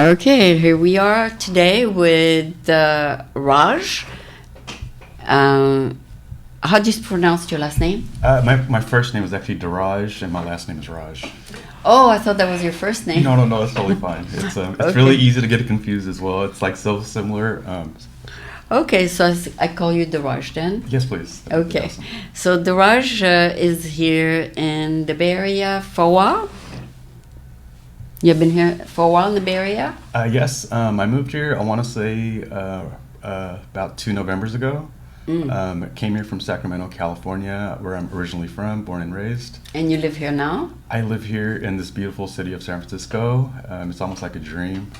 Okay, here we are today with Raj. How do you pronounce your last name? My first name is actually Dheeraj, and my last name is Raj. Oh, I thought that was your first name. No, it's totally fine. It's Okay. really easy to get confused as well. It's like so similar. Okay, so I call you Dheeraj then. Yes, please. That'd be Okay, awesome. so Dheeraj is here in the Bay Area for a while. You've been here for a while in the Bay Area? Yes, I moved here. I want to say about 2 Novembers ago. Came here from Sacramento, California, where I'm originally from, born and raised. And you live here now? I live here in this beautiful city of San Francisco. It's almost like a dream.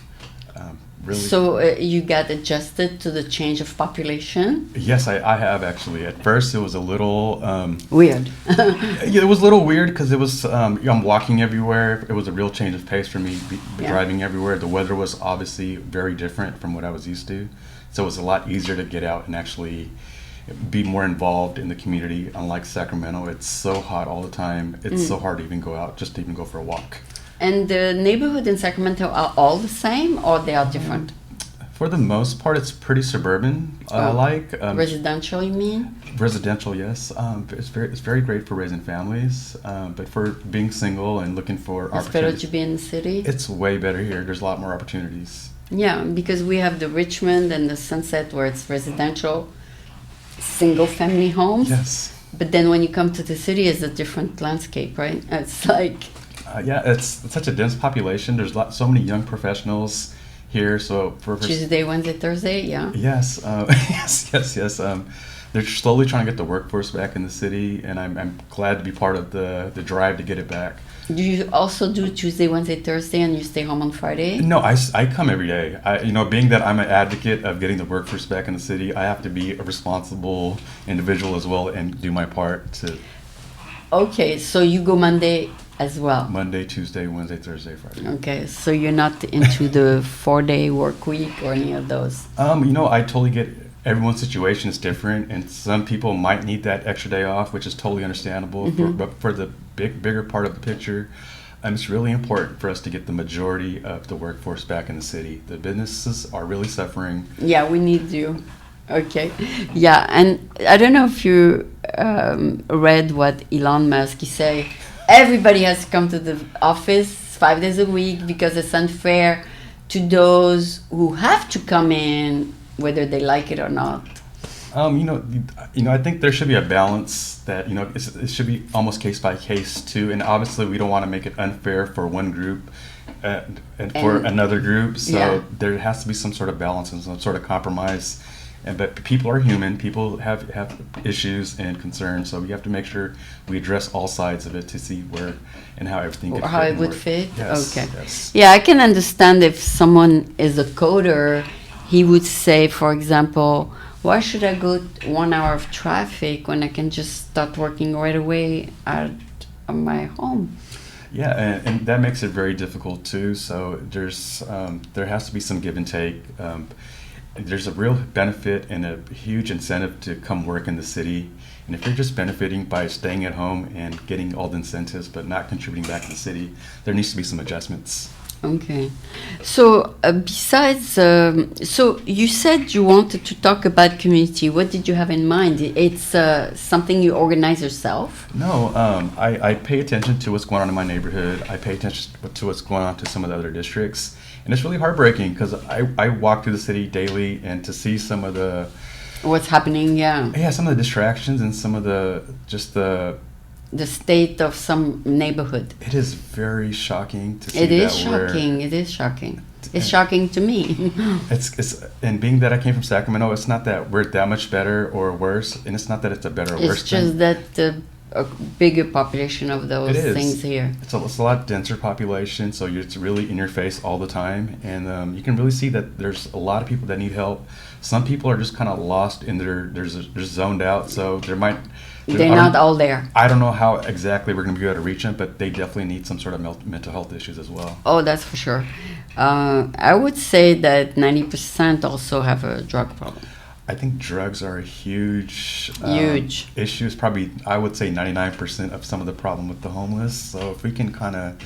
Really. So you got adjusted to the change of population? Yes, I have actually. At first, it was a little Weird. yeah, it was a little weird because it was I'm walking everywhere. It was a real change of pace for me, driving everywhere. The weather was obviously very different from what I was used to, so it was a lot easier to get out and actually be more involved in the community. Unlike Sacramento, it's so hot all the time. It's so hard to even go out, just to even go for a walk. And the neighborhood in Sacramento are all the same, or they are different? For the most part, it's pretty suburban. Residential, you mean? Residential, yes. It's very great for raising families, but for being single and looking for It's better opportunities, to be in the city? it's way better here. There's a lot more opportunities. Yeah, because we have the Richmond and the Sunset where it's residential, single family homes. Yes. But then when you come to the city, it's a different landscape, right? It's like, Yeah, it's such a dense population. There's so many young professionals here. So for Tuesday, Wednesday, Thursday, yeah. yes, yes. They're slowly trying to get the workforce back in the city, and I'm glad to be part of the drive to get it back. Do you also do Tuesday, Wednesday, Thursday, and you stay home on Friday? No, I come every day. Being that I'm an advocate of getting the workforce back in the city, I have to be a responsible individual as well and do my part to Okay, so you go Monday as well. Monday, Tuesday, Wednesday, Thursday, Friday. Okay, so you're not into the 4-day work week or any of those? I totally get everyone's situation is different, and some people might need that extra day off, which is totally understandable. But for the bigger part of the picture, it's really important for us to get the majority of the workforce back in the city. The businesses are really suffering. Yeah, we need you. Okay. Yeah, and I don't know if you read what Elon Musk he say. Everybody has to come to the office 5 days a week because it's unfair to those who have to come in, whether they like it or not. I think there should be a balance that it should be almost case by case too. And obviously, we don't want to make it unfair for one group and for another group. So Yeah. there has to be some sort of balance and some sort of compromise. But people are human. People have issues and concerns. So we have to make sure we address all sides of it to see where and how everything could Or how fit it and would work. fit? Yes, Okay. yes. Yeah, I can understand if someone is a coder, he would say, for example, why should I go 1 hour of traffic when I can just start working right away at my home? Yeah, and that makes it very difficult too. So there has to be some give and take. There's a real benefit and a huge incentive to come work in the city. And if you're just benefiting by staying at home and getting all the incentives but not contributing back to the city, there needs to be some adjustments. Okay. So besides, so you said you wanted to talk about community. What did you have in mind? It's something you organize yourself? No, I pay attention to what's going on in my neighborhood. I pay attention to what's going on to some of the other districts. And it's really heartbreaking because I walk through the city daily, and to see some of the What's happening, yeah. some of the distractions and some of the The state of some neighborhood. it is very shocking to see It is that we're- shocking. It is shocking. It's shocking to me. It's and being that I came from Sacramento, it's not that we're that much better or worse, and it's not that it's a better or worse It's just thing. that a bigger population of those It is. things here. It's a lot denser population, so it's really in your face all the time, and you can really see that there's a lot of people that need help. Some people are just kind of lost in they're zoned out, so They're not all there. I don't know how exactly we're going to be able to reach them, but they definitely need some sort of mental health issues as well. Oh, that's for sure. I would say that 90% also have a drug problem. I think drugs are a huge Huge. issue. It's probably, I would say, 99% of some of the problem with the homeless. So if we can kind of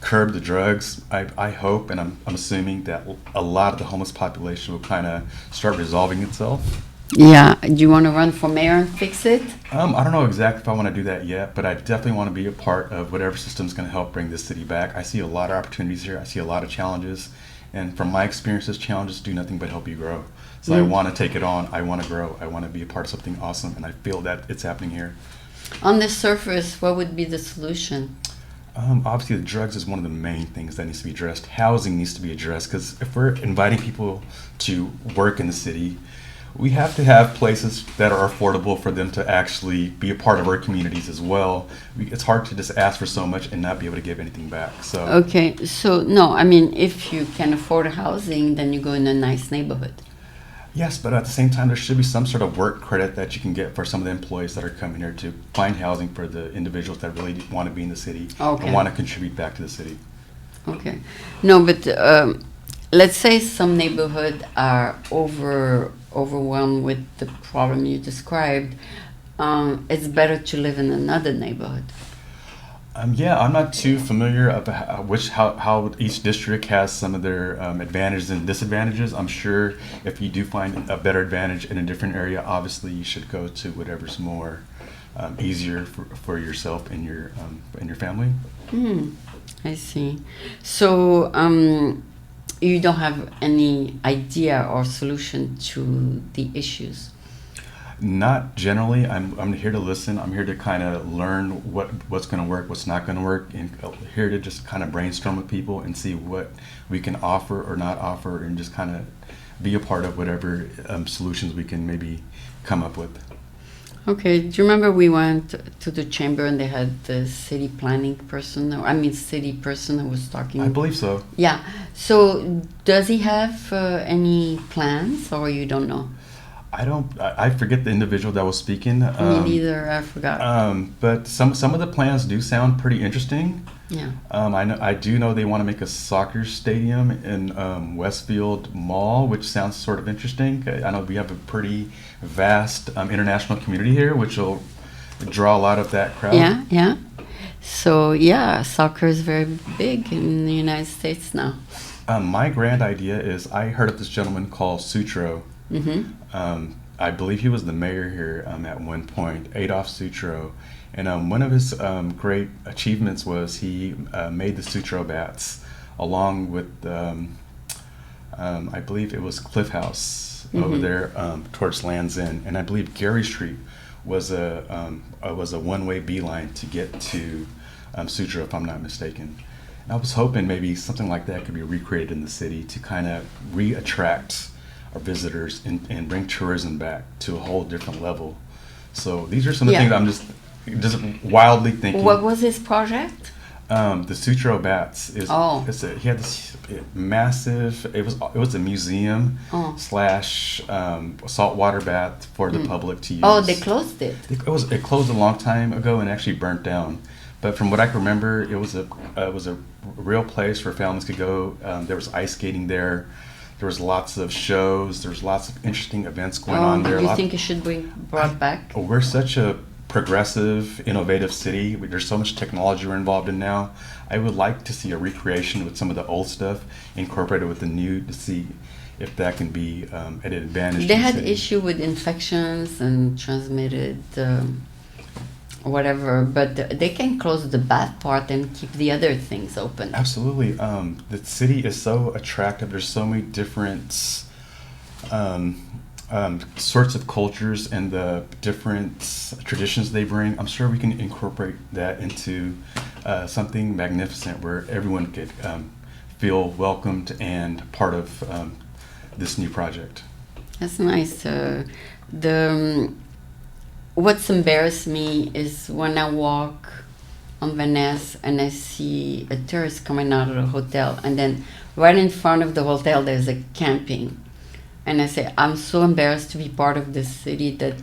curb the drugs, I hope and I'm assuming that a lot of the homeless population will kind of start resolving itself. Yeah. Do you want to run for mayor and fix it? I don't know exactly if I want to do that yet, but I definitely want to be a part of whatever system is going to help bring this city back. I see a lot of opportunities here. I see a lot of challenges. And from my experiences, challenges do nothing but help you grow. So I want to take it on. I want to grow. I want to be a part of something awesome. And I feel that it's happening here. On the surface, what would be the solution? Obviously, the drugs is one of the main things that needs to be addressed. Housing needs to be addressed because if we're inviting people to work in the city, we have to have places that are affordable for them to actually be a part of our communities as well. It's hard to just ask for so much and not be able to give anything back. So Okay, so no, I mean, if you can afford housing, then you go in a nice neighborhood. yes, but at the same time, there should be some sort of work credit that you can get for some of the employees that are coming here to find housing for the individuals that really want to be in the city Okay. and want to contribute back to the city. Okay. No, but let's say some neighborhood are overwhelmed with the problem you described. It's better to live in another neighborhood. Yeah, I'm not too familiar of how each district has some of their advantages and disadvantages. I'm sure if you do find a better advantage in a different area, obviously you should go to whatever's more easier for yourself and your family. I see. So you don't have any idea or solution to the issues? Not generally. I'm here to listen. I'm here to kind of learn what's going to work, what's not going to work, and here to just kind of brainstorm with people and see what we can offer or not offer, and just kind of be a part of whatever solutions we can maybe come up with. Okay. Do you remember we went to the chamber and they had the city planning person, city person who was talking? I believe so. Yeah. So does he have any plans, or you don't know? I forget the individual that was speaking. Me neither. I forgot. But some of the plans do sound pretty interesting. Yeah. I do know they want to make a soccer stadium in Westfield Mall, which sounds sort of interesting. I know we have a pretty vast international community here, which will draw a lot of that crowd. Yeah. Yeah. So yeah, soccer is very big in the United States now. My grand idea is I heard of this gentleman called Sutro. I believe he was the mayor here at one point, Adolf Sutro. And one of his great achievements was he made the Sutro bats along with, I believe it was Cliff House over there towards Land's End. And I believe Gary Street was a one-way beeline to get to Sutro, if I'm not mistaken. And I was hoping maybe something like that could be recreated in the city to kind of re-attract our visitors and bring tourism back to a whole different level. So these are some of the things I'm just wildly thinking. What was his project? The Sutro bats is he had this massive. It was a museum slash saltwater bath for the public to use. Oh, they closed it. It closed a long time ago and actually burnt down. But from what I can remember, it was a real place where families could go. There was ice skating there. There was lots of shows. There was lots of interesting events going on there. Do you think it should be brought back? We're such a progressive, innovative city. There's so much technology we're involved in now. I would like to see a recreation with some of the old stuff incorporated with the new to see if that can be an advantage. They had issue with infections and transmitted whatever, but they can close the bad part and keep the other things open. Absolutely. The city is so attractive. There's so many different sorts of cultures and the different traditions they bring. I'm sure we can incorporate that into something magnificent where everyone could feel welcomed and part of this new project. That's nice. What's embarrassed me is when I walk on Van Ness and I see a tourist coming out of the hotel, and then right in front of the hotel there's a camping, and I say I'm so embarrassed to be part of this city that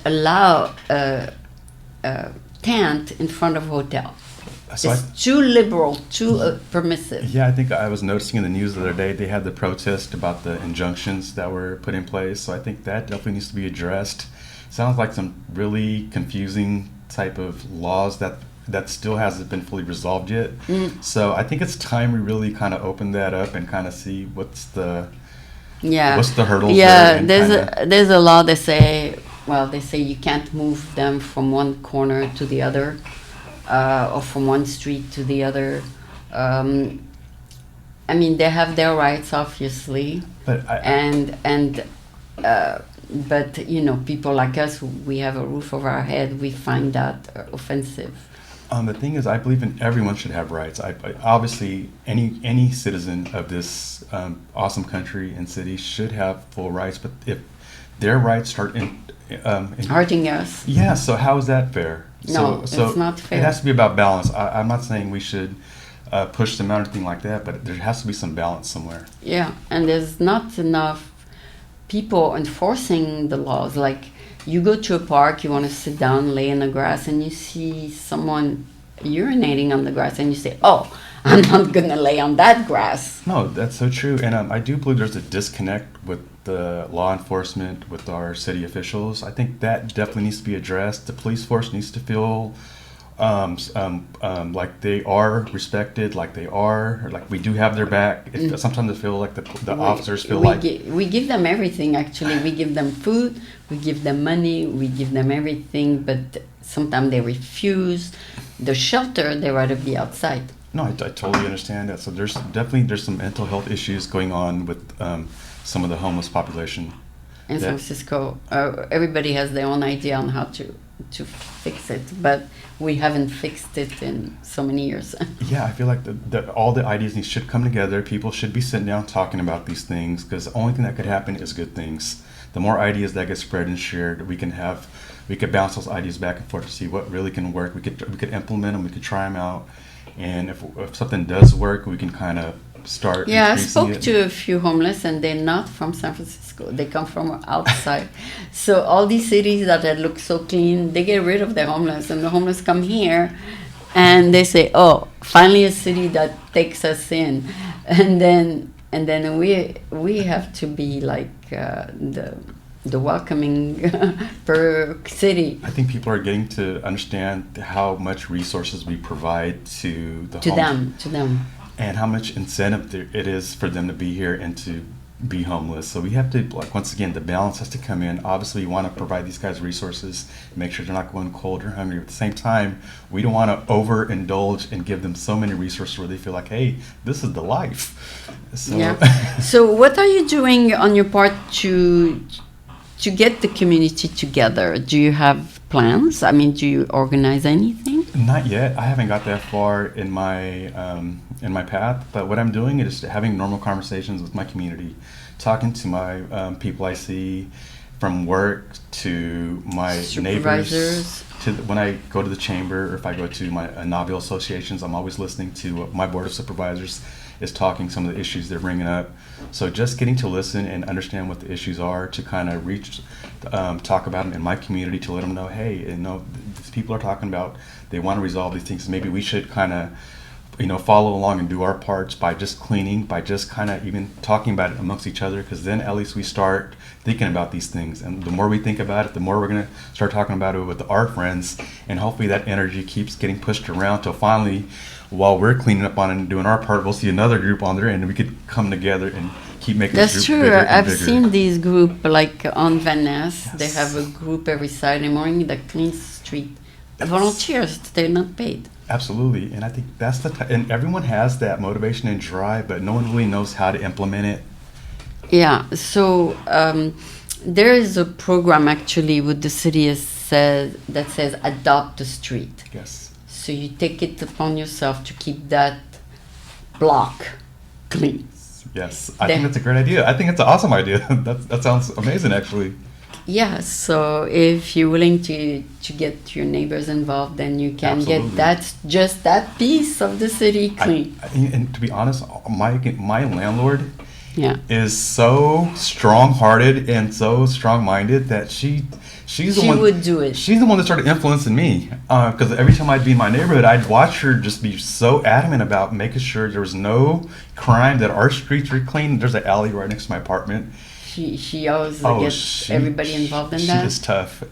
allow a tent in front of a hotel. So it's too liberal, too permissive. Yeah, I think I was noticing in the news the other day they had the protest about the injunctions that were put in place. So I think that definitely needs to be addressed. Sounds like some really confusing type of laws that that still hasn't been fully resolved yet. So I think it's time we really kind of open that up and kind of see what's the hurdles there. And there's a law that they say you can't move them from one corner to the other, or from one street to the other. I mean, they have their rights, obviously, but but people like us, we have a roof over our head. We find that offensive. The thing is, I believe in everyone should have rights. Obviously, any citizen of this awesome country and city should have full rights. But if their rights start hurting us, yeah. So how is that fair? No, it's not fair. It has to be about balance. I'm not saying we should push them out or anything like that, but there has to be some balance somewhere. Yeah, and there's not enough people enforcing the laws. Like, you go to a park, you want to sit down, lay in the grass, and you see someone urinating on the grass, and you say, "Oh, I'm not gonna lay on that grass." No, that's so true, and I do believe there's a disconnect with the law enforcement, with our city officials. I think that definitely needs to be addressed. The police force needs to feel like they are respected, like they are, or like we do have their back. Sometimes I feel like the officers feel we give them everything. Actually, we give them food, we give them money, we give them everything, but sometimes they refuse. The shelter, they rather be outside. No, I totally understand that. So there's some mental health issues going on with some of the homeless population in San Francisco. Everybody has their own idea on how to fix it, but we haven't fixed it in so many years. Yeah, I feel like all the ideas should come together. People should be sitting down talking about these things, because the only thing that could happen is good things. The more ideas that get spread and shared, we could bounce those ideas back and forth to see what really can work. We could implement them. We could try them out, and if something does work, we can kind of start. Yeah, I spoke to a few homeless, and they're not from San Francisco. They come from outside. So all these cities that look so clean, they get rid of their homeless, and the homeless come here, and they say, "Oh, finally a city that takes us in," and then we have to be like the welcoming per city. I think people are getting to understand how much resources we provide to them. And how much incentive it is for them to be here and to be homeless. So we have to, like, once again, the balance has to come in. Obviously, we want to provide these guys resources, make sure they're not going cold or hungry. At the same time, we don't want to overindulge and give them so many resources where they feel like, hey, this is the life. So, yeah. So what are you doing on your part to get the community together? Do you have plans? I mean, do you organize anything? Not yet. I haven't got that far in my path. But what I'm doing is having normal conversations with my community, talking to my people I see from work to my neighbors. When I go to the chamber, or if I go to my Nobel associations, I'm always listening to what my board of supervisors is talking, some of the issues they're bringing up. So just getting to listen and understand what the issues are, to kind of talk about them in my community, to let them know, hey, these people are talking about, they want to resolve these things. Maybe we should kind of, follow along and do our parts by just cleaning, by just kind of even talking about it amongst each other, because then at least we start thinking about these things. And the more we think about it, the more we're going to start talking about it with our friends, and hopefully that energy keeps getting pushed around till finally, while we're cleaning up on it and doing our part, we'll see another group on their end, and we could come together and keep making this group bigger and bigger. That's true. I've seen these group like on Van Ness. Yes. They have a group every Saturday morning that cleans the street. Volunteers, they're not paid. Absolutely, and I think that's and everyone has that motivation and drive, but no one really knows how to implement it. Yeah, so there is a program actually with the city that says adopt the street. Yes. So you take it upon yourself to keep that block clean. Yes, I think that's a great idea. I think it's an awesome idea. That sounds amazing, actually. Yeah, so if you're willing to get your neighbors involved, then you can Absolutely. Get that piece of the city clean. And to be honest, my landlord is so strong-hearted and so strong-minded that she would do it. She's the one that started influencing me, because every time I'd be in my neighborhood, I'd watch her just be so adamant about making sure there was no crime, that our streets were clean. There's an alley right next to my apartment. She always gets everybody involved in that.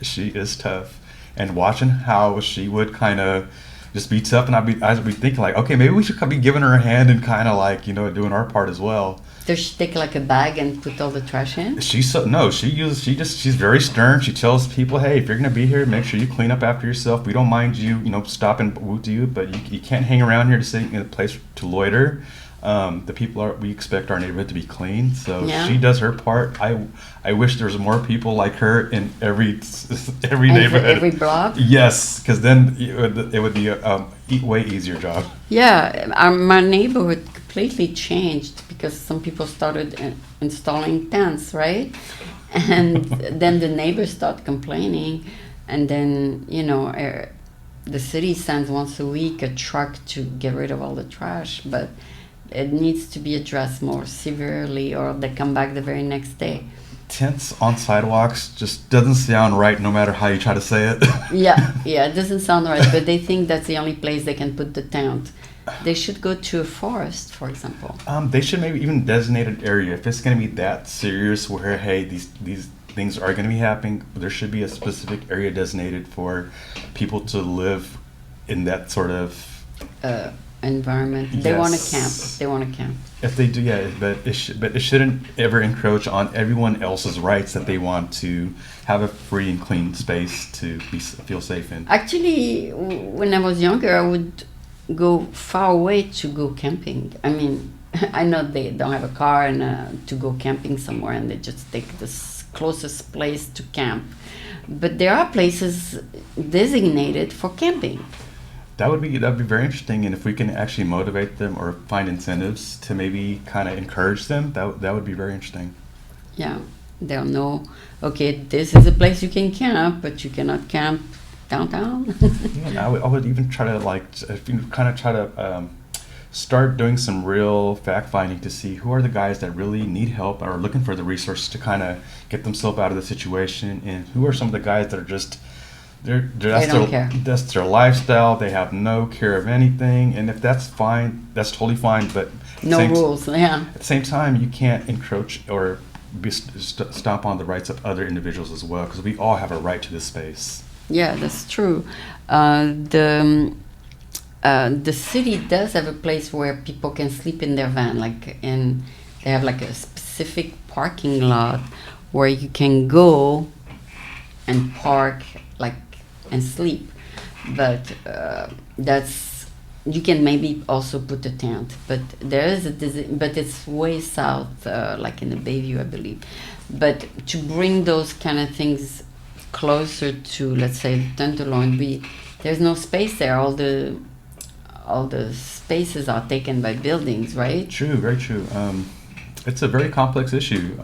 She is tough. And watching how she would kind of just be tough, and I'd be thinking like, okay, maybe we should be giving her a hand and kind of like, doing our part as well. Does she take like a bag and put all the trash in? She's very stern. She tells people, hey, if you're gonna be here, make sure you clean up after yourself. We don't mind you, stopping to you, but you can't hang around here to sit in a place to loiter. We expect our neighborhood to be clean, so Yeah. she does her part. I wish there was more people like her in every neighborhood, every block. Yes, because then it would be a way easier job. Yeah, my neighborhood completely changed because some people started installing tents, right? And then the neighbors start complaining, and then the city sends once a week a truck to get rid of all the trash, but it needs to be addressed more severely, or they come back the very next day. Tents on sidewalks just doesn't sound right, no matter how you try to say it. Yeah, it doesn't sound right, but they think that's the only place they can put the tent. They should go to a forest, for example. They should maybe even designate an area if it's going to be that serious. Where hey, these things are going to be happening. There should be a specific area designated for people to live in that sort of environment. Yes. They want to camp. If they do, yeah, but it shouldn't ever encroach on everyone else's rights that they want to have a free and clean space to feel safe in. Actually, when I was younger, I would go far away to go camping. I mean, I know they don't have a car and to go camping somewhere, and they just take the closest place to camp. But there are places designated for camping. That'd be very interesting, and if we can actually motivate them or find incentives to maybe kind of encourage them, that would be very interesting. Yeah, they'll know. Okay, this is a place you can camp, but you cannot camp downtown. Yeah, I would even try to start doing some real fact finding to see who are the guys that really need help or are looking for the resources to kind of get themselves out of the situation, and who are some of the guys that are just. They don't care. That's their lifestyle. They have no care of anything, and if that's fine, that's totally fine. But no rules. Yeah. At the same time, you can't encroach or stomp on the rights of other individuals as well, because we all have a right to this space. Yeah, that's true. The city does have a place where people can sleep in their van, they have like a specific parking lot where you can go and park and sleep, but you can maybe also put a tent, but there is but it's way south, like in the Bayview, I believe. But to bring those kind of things closer to, let's say, the Tenderloin, there's no space there. All the spaces are taken by buildings, right? True, very true. It's a very complex issue.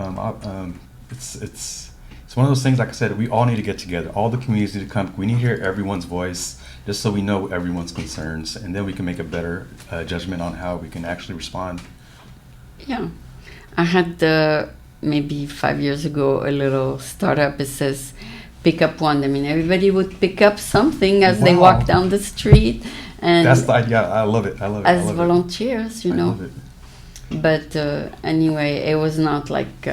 It's one of those things, like I said, we all need to get together. All the communities need to come. We need to hear everyone's voice, just so we know everyone's concerns, and then we can make a better judgment on how we can actually respond. Yeah. I had, maybe 5 years ago, a little startup. It says, pick up one. I mean, everybody would pick up something as they walk down the street. And that's the idea. I love it. As volunteers, I love it. But anyway, it was not like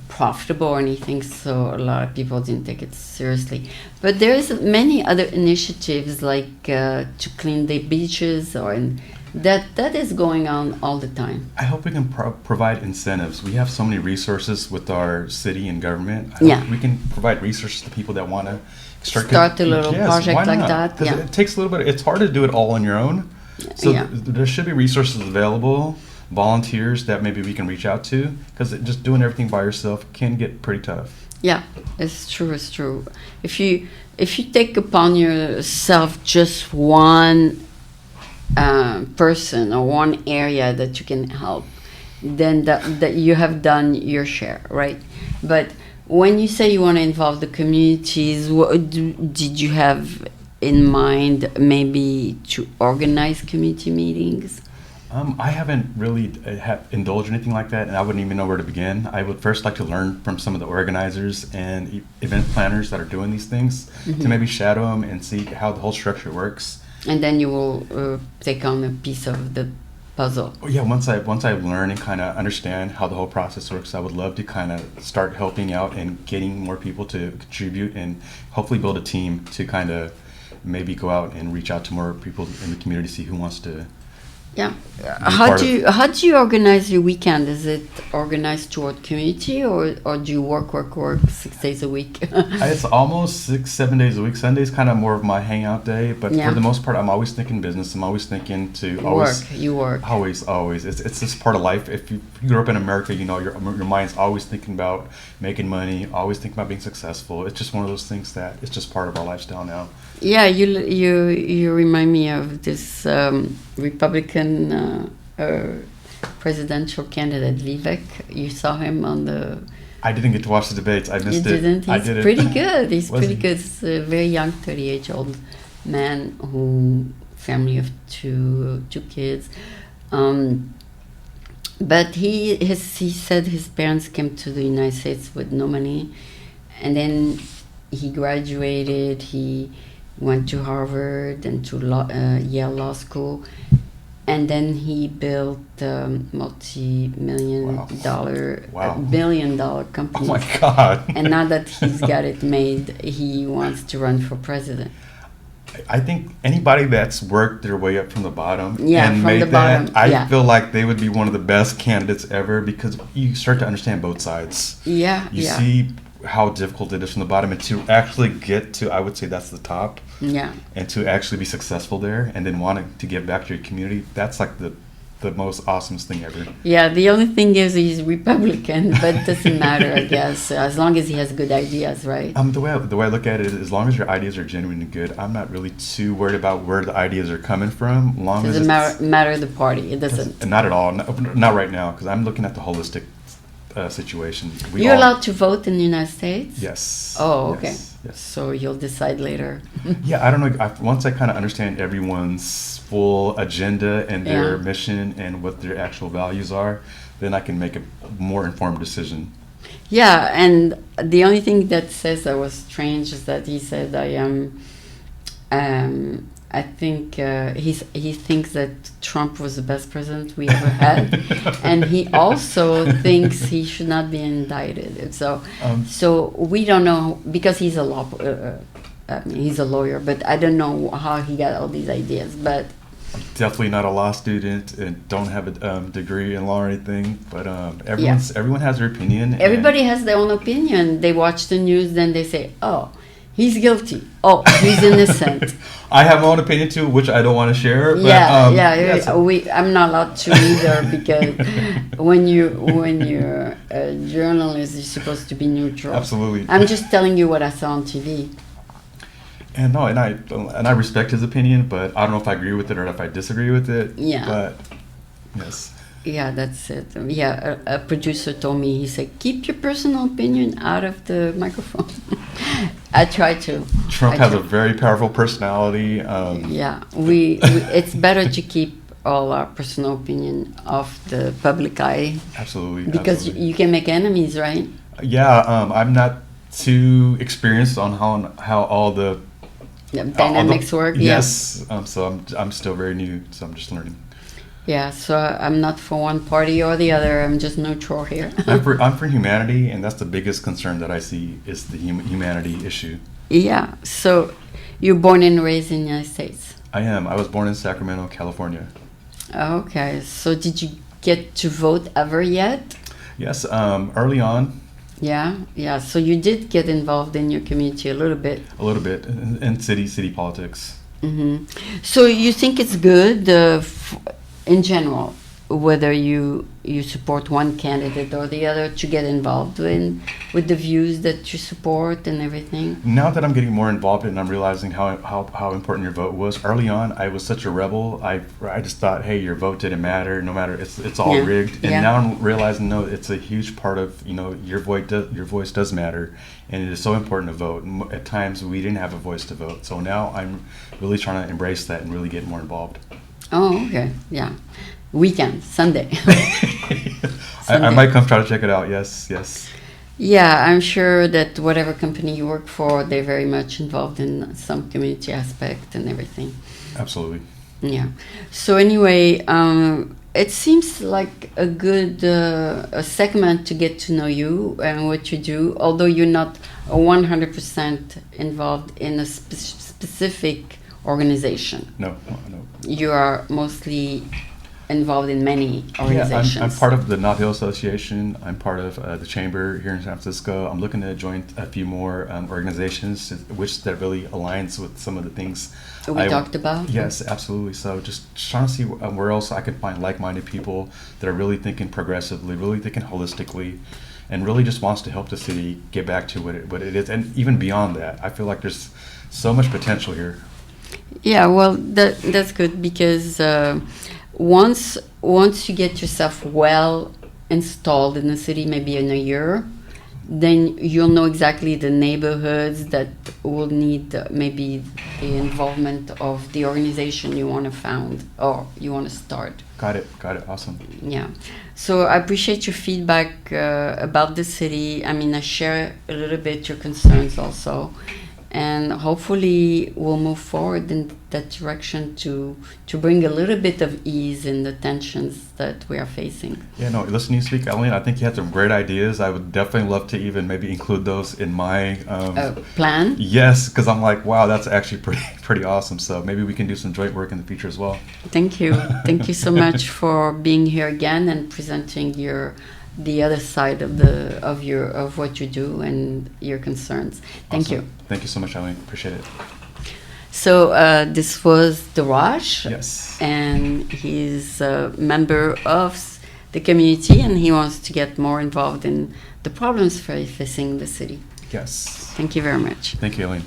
profitable or anything, so a lot of people didn't take it seriously. But there's many other initiatives like to clean the beaches, that is going on all the time. I hope we can provide incentives. We have so many resources with our city and government. I hope we can provide resources to people that want to start a little project like that. Because it takes a little bit. It's hard to do it all on your own. So there should be resources available, volunteers that maybe we can reach out to, because just doing everything by yourself can get pretty tough. Yeah, it's true. If you take upon yourself just one person or one area that you can help, then that you have done your share, right? But when you say you want to involve the communities, what did you have in mind, maybe to organize community meetings? I haven't really indulged in anything like that, and I wouldn't even know where to begin. I would first like to learn from some of the organizers and event planners that are doing these things, to maybe shadow them and see how the whole structure works. And then you will take on a piece of the puzzle. Yeah, once I learn and kind of understand how the whole process works, I would love to kind of start helping out and getting more people to contribute and hopefully build a team to kind of maybe go out and reach out to more people in the community, see who wants to. Yeah. How do you organize your weekend? Is it organized toward community, or do you work 6 days a week? It's almost 6-7 days a week. Sunday's kind of more of my hangout day, but for the most part, I'm always thinking business. I'm always thinking to You work. Always. It's just part of life. If you grew up in America, you know your mind's always thinking about making money, always thinking about being successful. It's just one of those things that it's just part of our lifestyle now. Yeah, you remind me of this Republican presidential candidate Vivek. You saw him on the. I didn't get to watch the debates. I missed it. Didn't? I didn't. Pretty good. He's pretty good. He's a very young, 38-year-old man who family of two kids. But he said his parents came to the United States with no money, and then he graduated. He went to Harvard and to Yale Law School, and then he built a multi-million-dollar, billion-dollar company. Oh my God! And now that he's got it made, he wants to run for president. I think anybody that's worked their way up from the bottom and made that, I feel like they would be one of the best candidates ever, because you start to understand both sides. You see how difficult it is from the bottom, and to actually get to, I would say that's the top. And to actually be successful there, and then wanting to give back to your community, that's like the most awesomest thing ever. Yeah, the only thing is he's Republican, but it doesn't matter, I guess, as long as he has good ideas, right? The way I look at it is, as long as your ideas are genuine and good, I'm not really too worried about where the ideas are coming from. Doesn't matter the party. It doesn't. Not at all. Not right now, because I'm looking at the holistic situation. You're allowed to vote in the United States? Yes. Oh, okay. Yes. So you'll decide later. Yeah, I don't know. Once I kind of understand everyone's full agenda and their mission and what their actual values are, then I can make a more informed decision. Yeah, and the only thing that says that was strange is that he said, I think he thinks that Trump was the best president we ever had, and he also thinks he should not be indicted. So we don't know, because he's a he's a lawyer, but I don't know how he got all these ideas. But I'm definitely not a law student and don't have a degree in law or anything. But everyone has their opinion. Everybody has their own opinion. They watch the news, then they say, "Oh, he's guilty. Oh, he's innocent." I have my own opinion too, which I don't want to share. But, I'm not allowed to either, because when you're a journalist, you're supposed to be neutral. Absolutely. I'm just telling you what I saw on TV. And I respect his opinion, but I don't know if I agree with it or if I disagree with it. Yeah. But yes. Yeah, that's it. Yeah, a producer told me, he said, keep your personal opinion out of the microphone. I try to. Trump has a very powerful personality. It's better to keep all our personal opinion off the public eye. Absolutely. Because you can make enemies, right? Yeah, I'm not too experienced on how all the dynamics work. Yes. So I'm still very new, so I'm just learning. Yeah, so I'm not for one party or the other. I'm just neutral here. I'm for humanity, and that's the biggest concern that I see is the humanity issue. Yeah, so you're born and raised in the United States? I am. I was born in Sacramento, California. Okay, so did you get to vote ever yet? Yes, early on. Yeah. So you did get involved in your community a little bit. A little bit in city politics. Mm-hmm. So you think it's good, in general, whether you support one candidate or the other, to get involved with the views that you support and everything? Now that I'm getting more involved and I'm realizing how important your vote was, early on I was such a rebel. I just thought, hey, your vote didn't matter, no matter, it's all rigged. And now I'm realizing, no, it's a huge part of, your voice does matter, and it is so important to vote. And at times we didn't have a voice to vote, so now I'm really trying to embrace that and really get more involved. Oh, okay. Yeah. Weekend, Sunday. I might come try to check it out. Yes. Yeah, I'm sure that whatever company you work for, they're very much involved in some community aspect and everything. Absolutely. Yeah. So anyway, it seems like a good a segment to get to know you and what you do, although you're not 100% involved in a specific organization. No. You are mostly involved in many organizations. Yeah, I'm part of the Knott Hill Association. I'm part of the chamber here in San Francisco. I'm looking to join a few more organizations, which that really aligns with some of the things we talked about. Yes, absolutely. So just trying to see where else I can find like-minded people that are really thinking progressively, really thinking holistically, and really just wants to help the city get back to what it is, and even beyond that. I feel like there's so much potential here. Yeah, well, that's good, because once you get yourself well installed in the city, maybe in a year, then you'll know exactly the neighborhoods that will need maybe the involvement of the organization you want to found or you want to start. Got it. Awesome. Yeah. So I appreciate your feedback about the city. I mean, I share a little bit your concerns also. And hopefully we'll move forward in that direction to bring a little bit of ease in the tensions that we are facing. Yeah, no, listening to you speak, Eileen, I think you had some great ideas. I would definitely love to even maybe include those in my plan. Yes, because I'm like, wow, that's actually pretty awesome. So maybe we can do some joint work in the future as well. Thank you. Thank you so much for being here again and presenting the other side of what you do and your concerns. Thank you. Thank you so much, Eileen. Appreciate it. So this was Dheeraj. Yes. And he's a member of the community, and he wants to get more involved in the problems facing the city. Yes. Thank you very much. Thank you, Eileen.